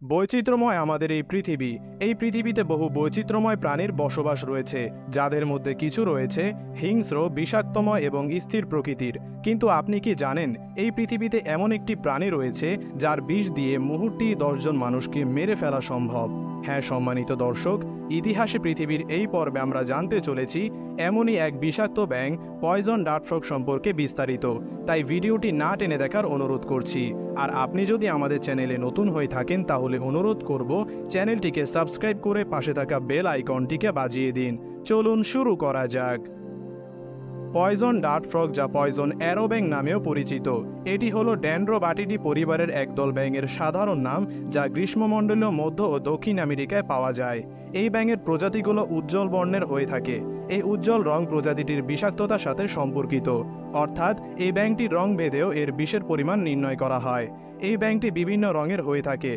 বৈচিত্র্যময় আমাদের এই পৃথিবীতে বহু বৈচিত্র্যময় প্রাণীর বসবাস রয়েছে, যাদের মধ্যে কিছু রয়েছে হিংস্র, বিষাক্তময় এবং স্থির প্রকৃতির। কিন্তু আপনি কি জানেন, এই পৃথিবীতে এমন একটি প্রাণী রয়েছে যার বিষ দিয়ে মুহূর্তেই 10 জন মানুষকে মেরে ফেলা সম্ভব? হ্যাঁ সম্মানিত দর্শক, ইতিহাসে পৃথিবীর এই পর্বে আমরা জানতে চলেছি এমনই এক বিষাক্ত ব্যাঙ পয়জন ডার্ট ফ্রগ সম্পর্কে বিস্তারিত। তাই ভিডিওটি না টেনে দেখার অনুরোধ করছি। আর আপনি যদি আমাদের চ্যানেলে নতুন হয়ে থাকেন তাহলে অনুরোধ করব চ্যানেলটিকে সাবস্ক্রাইব করে পাশে থাকা বেল আইকনটিকে বাজিয়ে দিন। চলুন শুরু করা যাক। পয়জন ডার্ট ফ্রগ, যা পয়জন অ্যারো ব্যাঙ নামেও পরিচিত, এটি হলো ড্যান্ড্রোবাটিডি পরিবারের একদল ব্যাঙের সাধারণ নাম, যা গ্রীষ্মমণ্ডলীয় মধ্য ও দক্ষিণ আমেরিকায় পাওয়া যায়। এই ব্যাঙের প্রজাতিগুলো উজ্জ্বল বর্ণের হয়ে থাকে। এই উজ্জ্বল রং প্রজাতিটির বিষাক্ততার সাথে সম্পর্কিত, অর্থাৎ এই ব্যাঙটির রং ভেদেও এর বিষের পরিমাণ নির্ণয় করা হয়। এই ব্যাঙটি বিভিন্ন রঙের হয়ে থাকে,